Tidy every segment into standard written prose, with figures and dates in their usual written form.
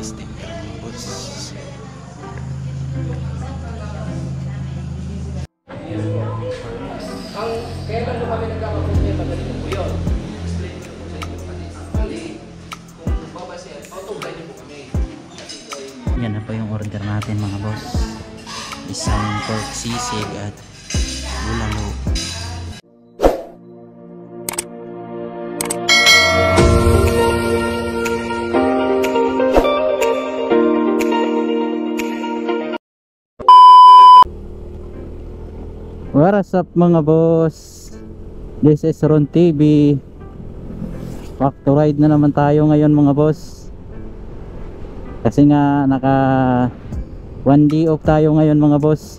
sticker mga boss. Ang kailan mo kami nagkakaproblema ganito po yun. Explain ko po sa inyo kasi actually kung babasihan, auto-blind po kami. Yan na po yung order natin mga boss. Isang pork sisig at bulalo. What's up mga boss? This is Ron TV. Back to ride na naman tayo ngayon mga boss. Kasi nga naka 1D off tayo ngayon mga boss.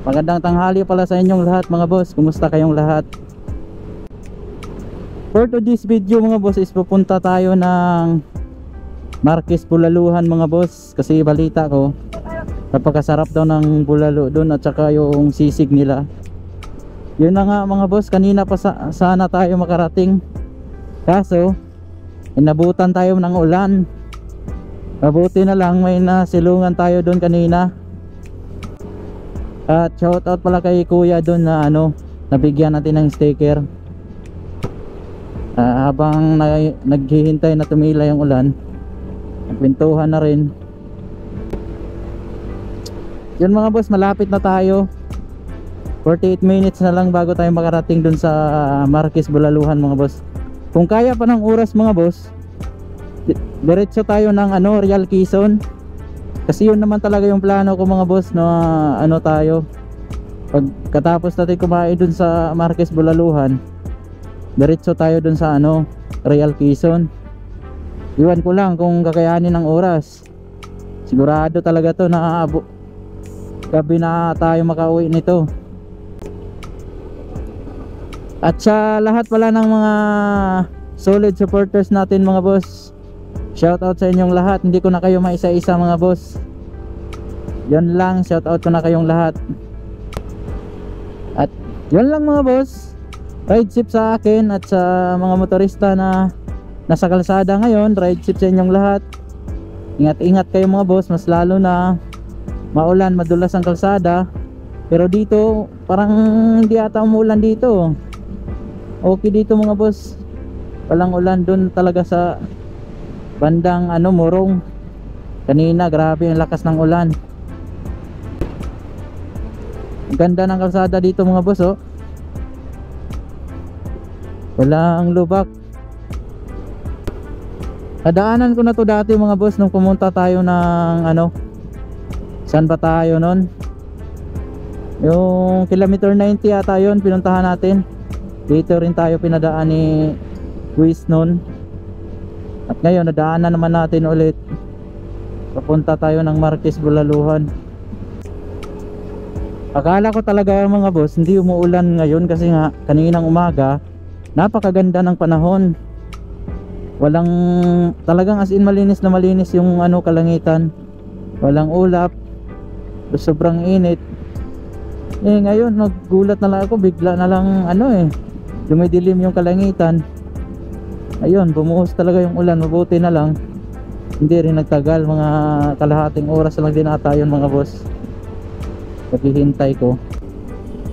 Magandang tanghali pala sa inyong lahat mga boss. Kumusta kayong lahat? For today's video mga boss is pupunta tayo ng Marquez Bulaluhan mga boss. Kasi balita ko napakasarap daw ng bulalo doon at saka yung sisig nila. Yun na nga mga boss, kanina pa sana tayo makarating. Kaso inabutan tayo ng ulan. Mabuti na lang may nasilungan tayo doon kanina. At shoutout pala kay kuya doon na nabigyan natin ng sticker. Habang naghihintay na tumila yung ulan, nagpintuhan na rin. Yun mga boss, malapit na tayo. 48 minutes na lang bago tayo makarating dun sa Marquez Bulaluhan mga boss. Kung kaya pa ng oras mga boss, diretso tayo ng Real Quezon. Kasi yun naman talaga yung plano ko mga boss na tayo. Pagkatapos natin kumain dun sa Marquez Bulaluhan, diretso tayo dun sa Real Quezon. Iwan ko lang kung kakayanin ng oras. Sigurado talaga to na gabi na tayo makauwi nito. At sa lahat pala ng mga solid supporters natin mga boss, shoutout sa inyong lahat. Hindi ko na kayo maisa-isa mga boss. Yun lang, shoutout ko na kayong lahat. At yun lang mga boss, ride safe sa akin at sa mga motorista na nasa kalsada ngayon. Ride safe sa inyong lahat. Ingat-ingat kayo mga boss, mas lalo na maulan, madulas ang kalsada. Pero dito parang hindi ata umulan dito. Okay dito mga boss, walang ulan. Doon talaga sa bandang Morong kanina, grabe ang lakas ng ulan. Ganda ng kalsada dito mga boss walang lubak. Nadaanan ko na to dati mga boss nung pumunta tayo ng saan ba tayo nun? Yung kilometer 90 ata yun pinuntahan natin. Dito rin tayo pinadaan ni Wiz nun. At ngayon nadaanan naman natin ulit. Papunta tayo ng Marquez Bulaluhan. Akala ko talaga mga boss hindi umuulan ngayon kasi nga kaninang umaga napakaganda ng panahon. Walang talagang as in malinis na malinis yung kalangitan. Walang ulap. Sobrang init. Ngayon naggulat na lang ako, bigla na lang dumidilim yung kalangitan. Ayun, bumuhos talaga yung ulan. Mabuti na lang hindi rin nagtagal, mga kalahating oras lang din ata yun mga boss. Paghihintay ko.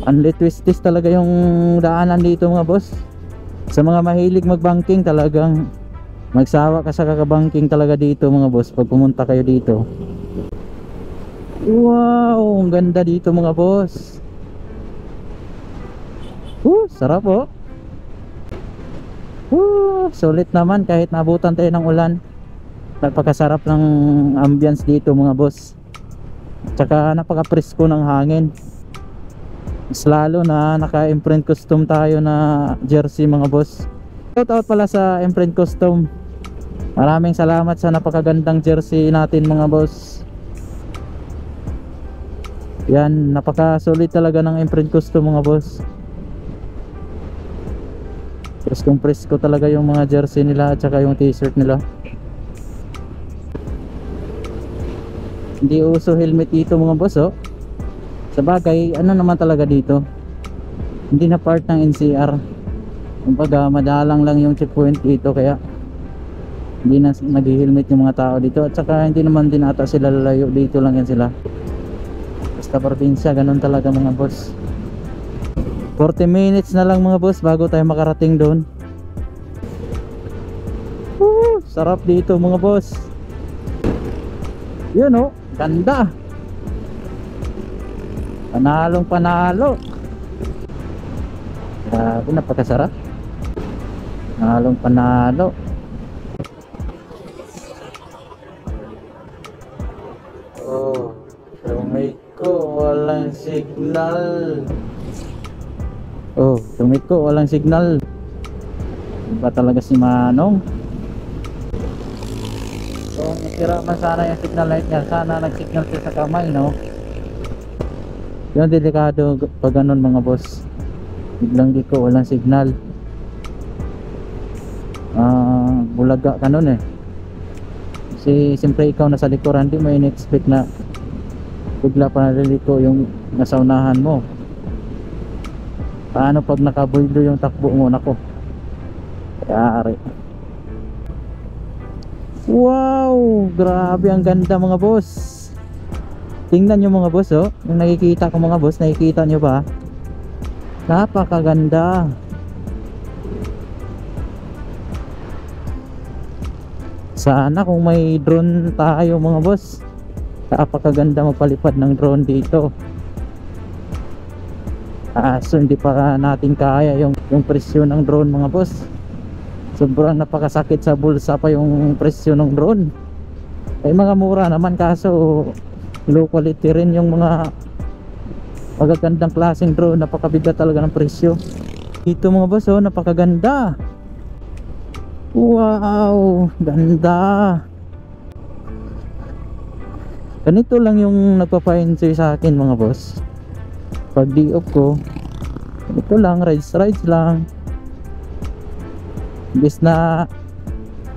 Unli-twistis talaga yung daanan dito mga boss. Sa mga mahilig magbanking, talagang magsawa ka sa kakabangking talaga dito mga boss pag pumunta kayo dito. Wow, ang ganda dito mga boss. Sarap sulit naman kahit naabutan tayo ng ulan. Napakasarap ng ambience dito mga boss. Tsaka napaka-presko ng hangin. Mas lalo na naka-imprint custom tayo na jersey mga boss. Shout out pala sa imprint custom. Maraming salamat sa napakagandang jersey natin mga boss. Yan, napaka-solid talaga ng imprint custom mga boss. Presko talaga yung mga jersey nila at saka yung t-shirt nila. Hindi uso helmet dito mga boss Sa bagay, naman talaga dito, hindi na part ng NCR. Kumbaga madalang lang yung checkpoint dito, kaya Hindi na nag-helmet yung mga tao dito. At saka hindi naman din ata sila lalayo. Dito lang yan sila. Basta probinsya, ganun talaga mga boss. 40 minutes na lang mga boss bago tayo makarating doon. Woo! Sarap dito mga boss. Yun oh, ganda. Panalong panalo. Grabe, napakasarap. Panalong panalo. Oh, tumig ko, walang signal. Oh, tumig ko, walang signal. Iba talaga si Manong. Kung itira man sana yung signal light niya, sana nag-signal siya sa kamay, no? Yung delikado pag ganun mga boss. Biglang di ko, walang signal. Bulaga ka nun eh. Kasi siyempre ikaw nasa likuran, di mo in-expect na bigla pa naliliko yung nasa unahan mo. Paano pag nakabuylo yung takbo mo? Nako, kayari. Wow, grabe, ang ganda mga boss. Tingnan nyo mga boss, oh. Yung nakikita ko mga boss, nakikita nyo ba? Napakaganda. Sana kung may drone tayo mga boss. Napakaganda mapalipad ng drone dito. So hindi pa natin kaya yung presyo ng drone mga boss. Sobrang napakasakit sa bulsa pa yung presyo ng drone. Ay mga mura naman, kaso low quality rin yung mga magagandang klaseng drone. Napakabigat talaga ng presyo. Dito mga boss, oh, napakaganda. Wow, ganda. Ganito lang yung nagpapa-enjoy sa akin mga boss. Pag di off ko, ito lang, rides lang. Imbis na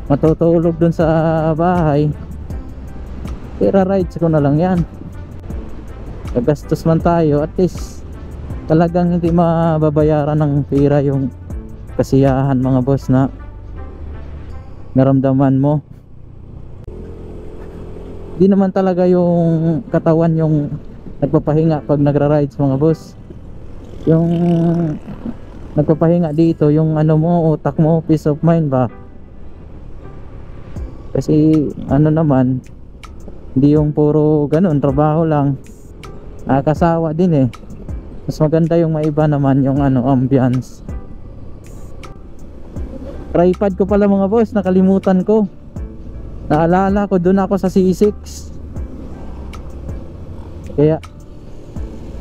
matutulog dun sa bahay, tira rides ko na lang yan. Kagastos man tayo, at least talagang hindi mababayaran ng pira yung kasiyahan mga boss na naramdaman mo. Di naman talaga yung katawan yung nagpapahinga pag nagra-rides mga boss. Yung nagpapahinga dito yung ano mo, utak mo, peace of mind ba. Kasi ano naman, hindi yung puro ganun trabaho lang, kasawa din eh. Mas maganda yung maiba naman yung ano, ambience. Tripod ko pala mga boss, nakalimutan ko. Naalala ko, doon ako sa C6. Kaya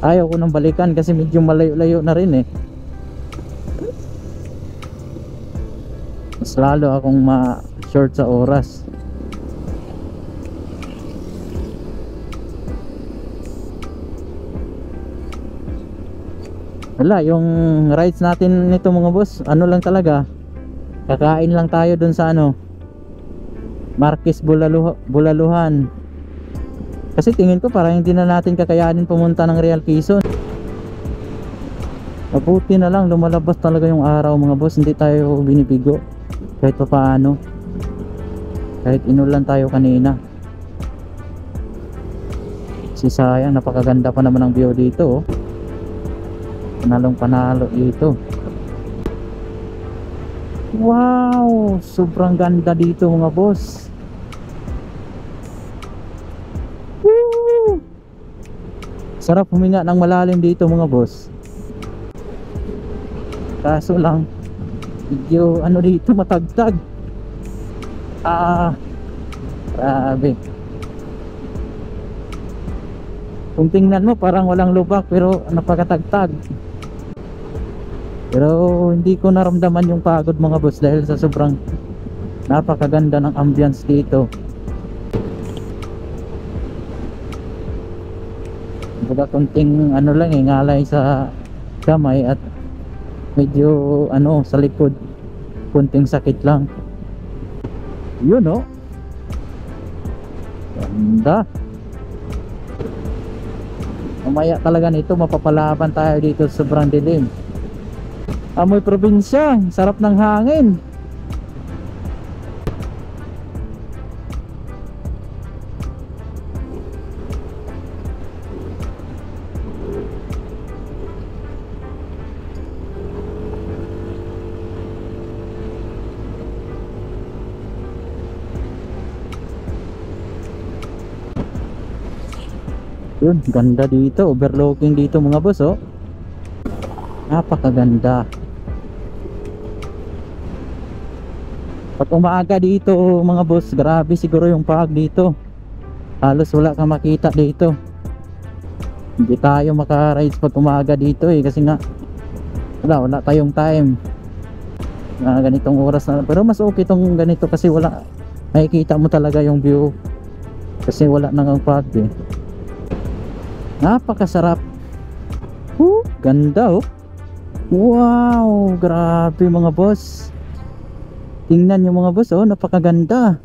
ayaw ko nang balikan kasi medyo malayo-layo na rin eh. Mas lalo akong ma-short sa oras. Wala, yung rides natin nito mga boss, ano lang talaga, kakain lang tayo dun sa ano, Marquez Bulaluhan. Kasi tingin ko parang hindi na natin kakayanin pumunta ng Real Quezon. Mabuti na lang lumalabas talaga yung araw mga boss, hindi tayo binibigo kahit pa paano. Kahit inulan tayo kanina. Si sayang, napakaganda pa naman ang view dito, oh. Panalong panalo dito. Wow, sobrang ganda dito mga boss. Woo! Sarap huminga ng malalim dito mga boss. Kaso lang medyo ano dito, matagtag. Grabe. Kung tingnan mo parang walang lubak pero napakatagtag. Pero hindi ko naramdaman yung pagod mga boss dahil sa sobrang napakaganda ng ambience dito. Baga konting ano lang eh, ngalay sa kamay at medyo ano sa likod, konting sakit lang. Yun oh, ganda. Mamaya talaga nito mapapalaban tayo dito sa sobrang dilim. Amoy probinsya, sarap ng hangin. Yun, ganda dito, overlooking dito mga boss oh. Napakaganda. Pag umaga dito mga boss, grabe siguro yung pag dito. Halos wala kang makita dito. Hindi tayo maka-rides pag umaga dito eh, kasi nga wala tayong time na ganitong oras na. Pero mas okay tong ganito kasi wala, makikita mo talaga yung view kasi wala nang fog eh. Napakasarap. Ganda oh. Wow, grabe mga boss. Tingnan nyo mga boss oh, napakaganda.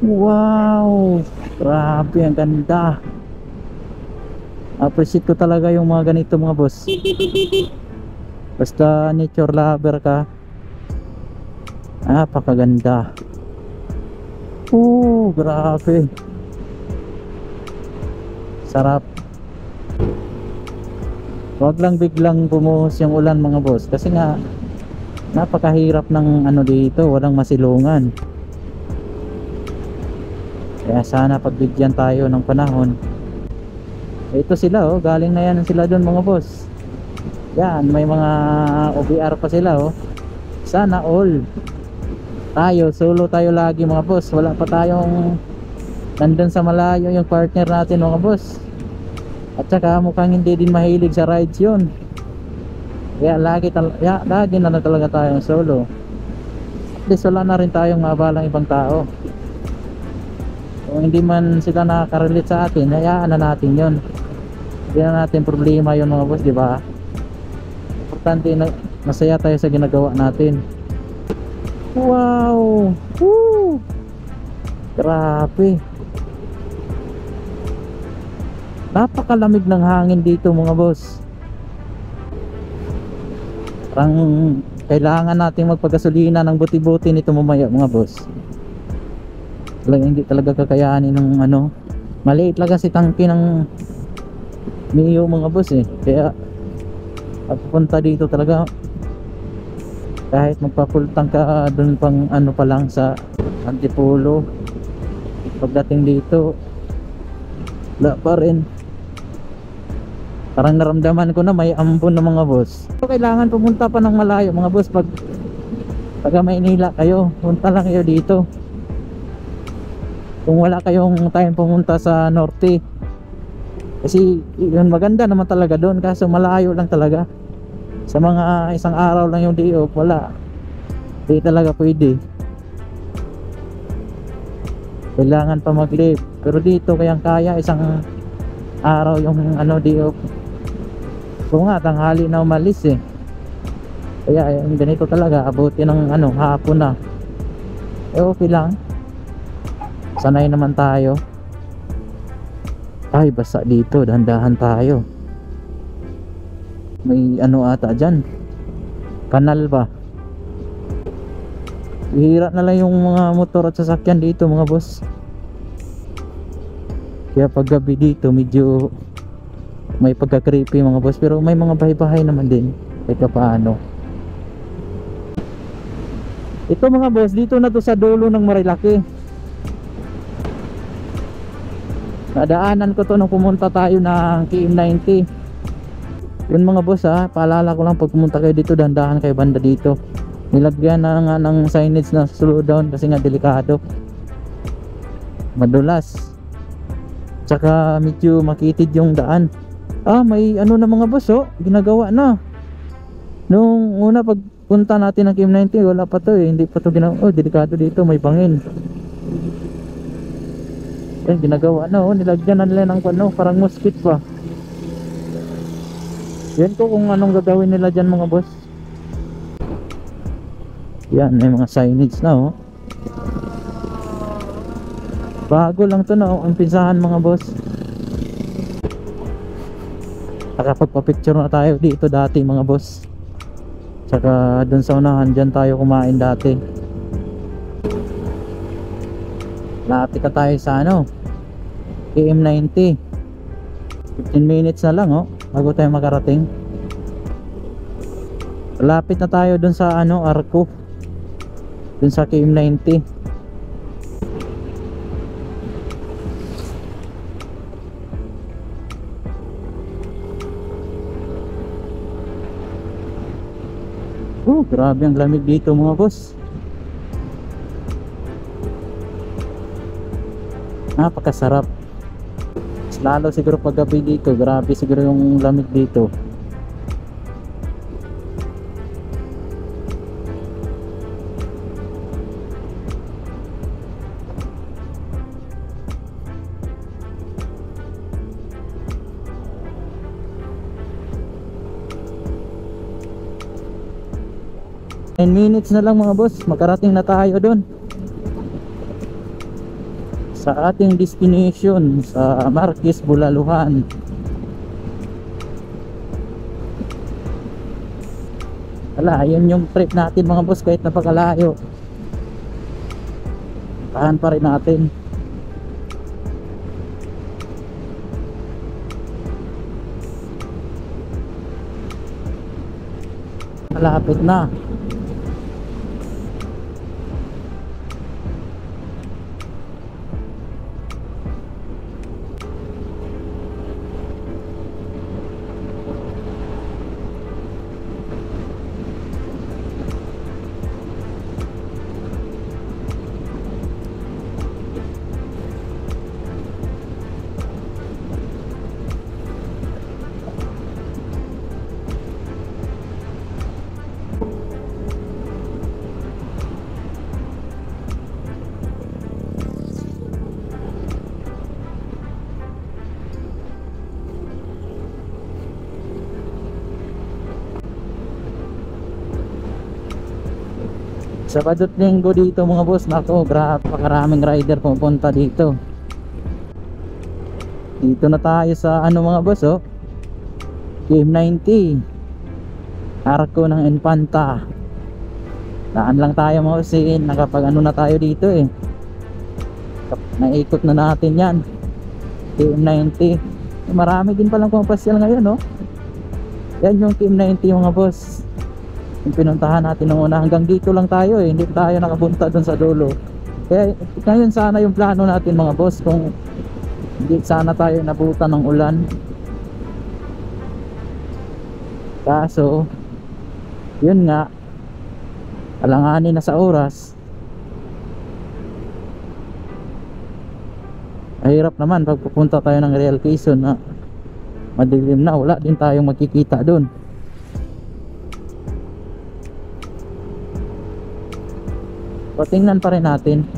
Wow, grabe ang ganda. Appreciate ko talaga yung mga ganito mga boss. Basta nature lover ka, napakaganda. Grabe. Sarap. Huwag lang biglang bumuhos yung ulan mga boss, kasi nga napakahirap ng ano dito, walang masilungan. Kaya sana pagbigyan tayo ng panahon. Ito sila oh, galing na yan sila doon mga boss. Yan, may mga OBR pa sila oh. Sana all. Tayo, solo tayo lagi mga boss. Wala pa tayong nandun sa malayo yung partner natin mga boss. At saka mukhang hindi din mahilig sa rides yun. Kaya lagi na talaga tayong solo. At least wala na rin tayong maabalang ibang tao. Kung hindi man sila nakaka-relate sa atin, hayaan na natin yun. Hindi na natin problema yun mga boss, di ba? Importante na masaya tayo sa ginagawa natin. Wow! Woo! Grabe! Napakalamig ng hangin dito mga boss. Parang kailangan natin magpagasolina ng buti-buti nito mamaya mga boss. Hindi talaga kakayanin ng ano. Maliit lang kasi tangke ng Mio mga boss eh. Kaya papunta dito talaga, kahit magpapultang ka dun pang ano pa lang sa Antipolo, pagdating dito wala pa rin. Parang naramdaman ko na may ambon ng mga boss. So, kailangan pumunta pa ng malayo mga boss. Pag Maynila kayo, punta lang kayo dito. Kung wala kayong time pumunta sa norte, kasi yun maganda naman talaga doon, kaso malayo lang talaga. Sa mga isang araw lang yung day off, wala, hindi talaga pwede. Kailangan pa mag-leave. Pero dito kayang kaya isang araw yung ano day off. So nga tanghali na umalis eh. Kaya yung ganito talaga, abuti ng ano hapon na. Okay lang, sanay naman tayo. Ay basa dito, dahan-dahan tayo. May ano ata dyan, kanal ba? Hihira na lang yung mga motor at sasakyan dito mga boss. Kaya pag gabi dito medyo may pagka-creepy mga boss. Pero may mga bahay-bahay naman din kahit paano. Ito mga boss, dito na to sa dulo ng Marilaki. Nadaanan ko to nung pumunta tayo ng KM90. Yun mga boss ha, paalala ko lang pag pumunta kayo dito, dandahan kayo banda dito. Nilagyan na nga ng signage na slow down kasi nga delikado, madulas, tsaka medyo makitid yung daan. May ano na mga boss oh, ginagawa na. Nung una pagpunta natin ng KM90 wala pa to eh, hindi pa to ginagawa. Delikado dito, may bangin. Yan, ginagawa na oh, nilagyan na nila ng ano, parang mosquito pa. Yan ko kung anong gagawin nila dyan mga boss. Yan, may mga signage na oh. Bago lang to na oh, umpisahan mga boss. Nakapagpa-picture na tayo dito dati mga boss. Tsaka dun sa unahan, dyan tayo kumain dati. Lapit na tayo sa ano, KM90. 15 minutes na lang oh, bago tayo makarating. Lapit na tayo dun sa ano, Arco, dun sa KM90. grabe ang lamig dito mga boss. Napakasarap. Lalo siguro pag gabi dito, grabe siguro yung lamig dito. In minutes na lang mga boss, makarating na tayo doon sa ating destination sa Marquez, Bulaluhan. Wala, yun yung trip natin mga boss, kahit napakalayo tahan pa rin natin. Malapit na. Sabado at Linggo dito mga boss, nako, grabe, pakaraming rider pupunta dito. Dito na tayo sa ano mga boss, oh, KM90 Arco ng Infanta. Daan lang tayo mga boss, nakapag ano na tayo dito eh, naikot na natin yan. KM90, marami din palang pumapasyal ngayon, oh. Yan yung KM90 mga boss, yung pinuntahan natin nung una. Hanggang dito lang tayo eh, hindi tayo nakapunta dun sa dulo. Kaya ngayon sana yung plano natin mga boss, kung hindi sana tayo nabutan ng ulan. Kaso yun nga, alanganin na sa oras. Mahirap naman pag pupunta tayo ng Real Quezon na madilim na, wala din tayong makikita dun. Patingnan pa rin natin.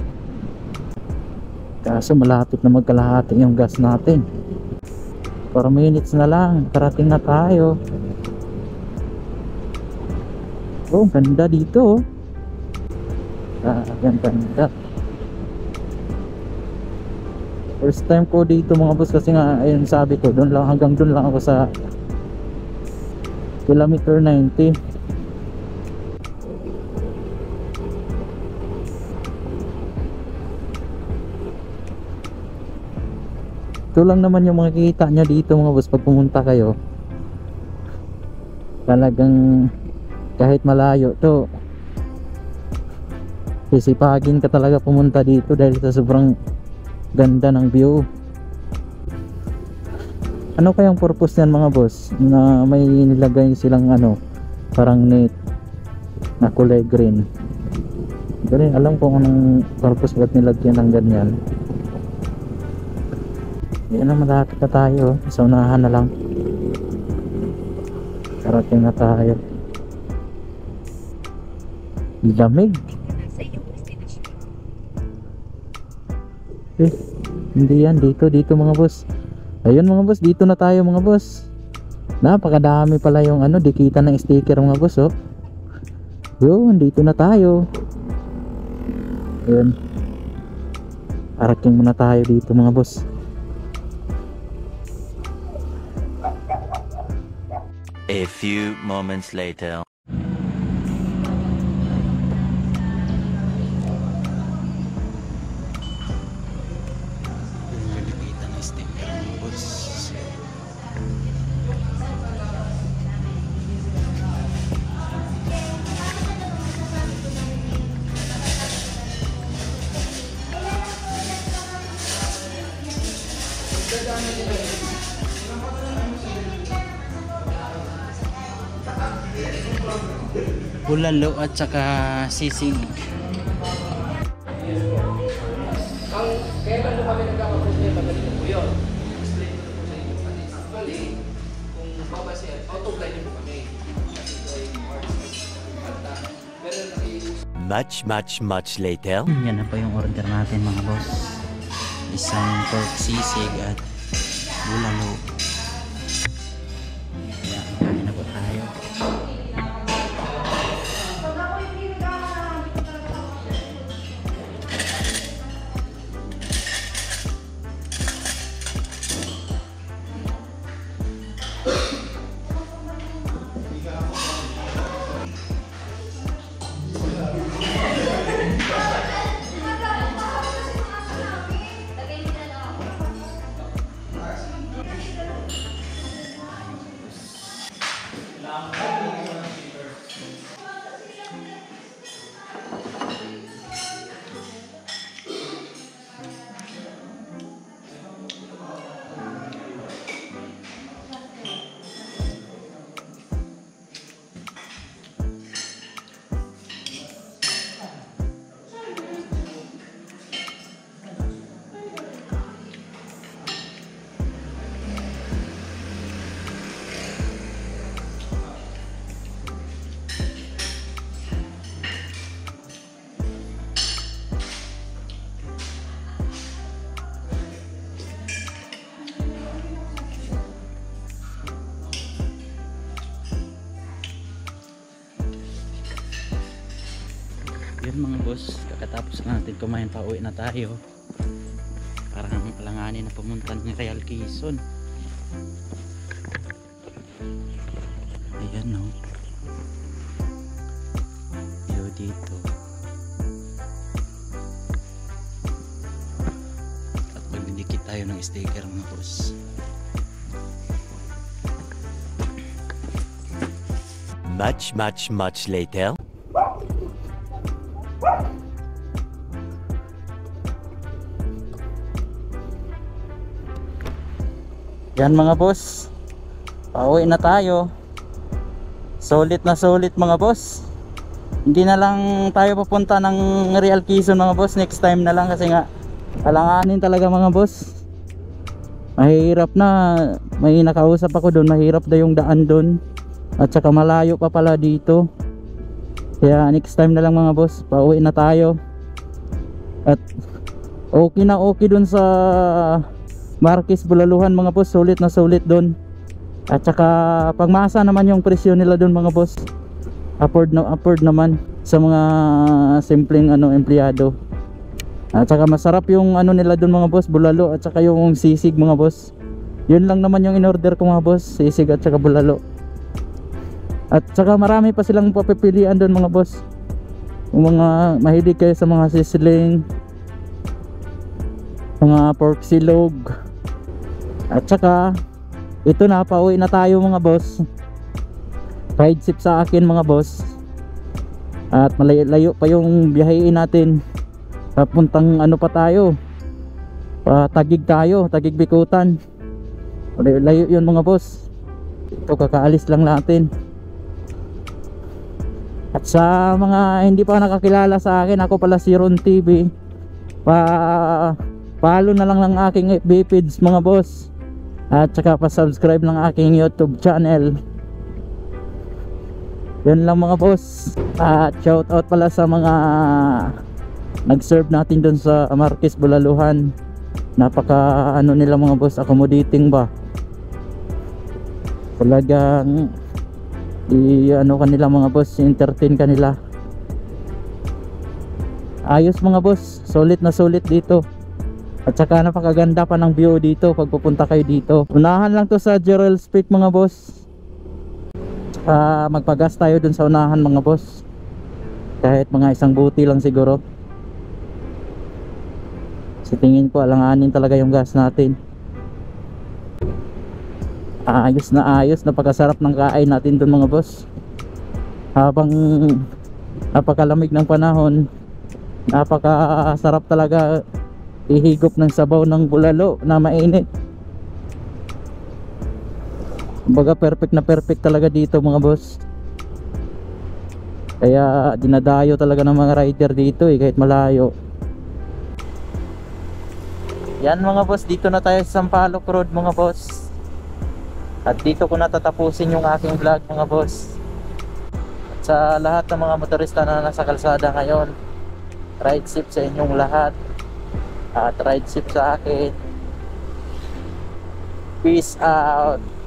Kaso malapit na magkalahati yung gas natin. 4 minutes na lang, karating na tayo. Oh, ganda dito, oh. Ganda. First time ko dito mga boss, kasi nga ayun sabi ko, doon lang, hanggang doon lang ako sa kilometer 90. Ito lang naman yung makikita nyo dito mga boss pag pumunta kayo. Talagang kahit malayo to, sisipagin ka talaga pumunta dito dahil sa sobrang ganda ng view. Ano kayang purpose niyan mga boss, na may nilagay silang ano, parang net na kulay green? Ganun, alam ko anong purpose ba't nilagyan ng ganyan. Yan na, malapit na tayo. Sa unahan na lang. Karating na tayo. Lamig. Eh, hindi yan. Dito mga boss. Ayun mga boss, dito na tayo mga boss. Napakadami pala yung ano, dikitan ng sticker mga boss, oh. Yun, dito na tayo. Ayun. Parating muna tayo dito mga boss. A few moments later. Lilipitan na sticker ng boss. bulalo at saka sisig. Ang kaya ba kami nagkakaproblema ganito po yun? Explain ko po sa inyo. Actually, kung babasehan, auto-blind po kami. Kasi ito ay kanta. Pero Much later. Yan na po yung order natin mga boss. Isang pork sisig at bulalo. Yan, kain na po tayo. Yun mga boss, kakatapos natin kumain, pauwi na tayo. Parang alanganin na pumunta ng Real Quezon. Ayan no, view dito. At magdidikit tayo ng sticker mga boss. Much later. Yan mga boss, pauwi na tayo. Solid na solid mga boss. Hindi na lang tayo papunta ng Real Quezon mga boss, next time na lang kasi nga alanganin talaga mga boss. Mahirap na, may nakausap ako doon, mahirap na yung daan doon. At saka malayo pa pala dito. Kaya next time na lang mga boss, pauwi na tayo. At okay na okay doon sa Marquez Bulaluhan mga boss, sulit na sulit doon. At saka pagmasa naman yung presyo nila doon mga boss. Upward naman sa mga simpleng empleyado. At saka masarap yung nila doon mga boss, bulalo at saka yung sisig mga boss. Yun lang naman yung in-order ko mga boss, sisig at saka bulalo. At saka marami pa silang papipilian doon mga boss. Kung mga mahilig kayo sa mga sizzling, mga pork silog. At saka ito na, pauwi na tayo mga boss. Ride sip sa akin mga boss. At malayo pa yung biyahein natin. Papuntang pa tayo, Tagig tayo, Tagig Bikutan. Layo yun mga boss. Ito kakaalis lang natin. At sa mga hindi pa nakakilala sa akin, ako pala si Ron TV. Follow na lang ng aking FB page mga boss. At saka pa-subscribe ng aking YouTube channel. Yun lang mga boss. At shout out pala sa mga nag-serve natin dun sa Marquez Bulaluhan. Napaka nila mga boss, accommodating ba. Talagang kanila mga boss, entertain kanila. Ayos mga boss, sulit na sulit dito. At saka napakaganda pa ng view dito pag pupunta kayo dito. Unahan lang to sa Gerald's Peak mga boss. Magpagas tayo dun sa unahan mga boss. Kahit mga isang buti lang siguro. Sa tingin ko alanganin talaga yung gas natin. Ayos, napakasarap ng kain natin dun mga boss. Habang napakalamig ng panahon, napakasarap talaga ihigop ng sabaw ng bulalo na mainit. Kumbaga perfect na perfect talaga dito mga boss. Kaya dinadayo talaga ng mga rider dito kahit malayo. Yan mga boss, dito na tayo sa Sampaloc Road mga boss. At dito ko natatapusin yung aking vlog mga boss. At sa lahat ng mga motorista na nasa kalsada ngayon, ride safe sa inyong lahat. At ride safe sa akin. Peace out.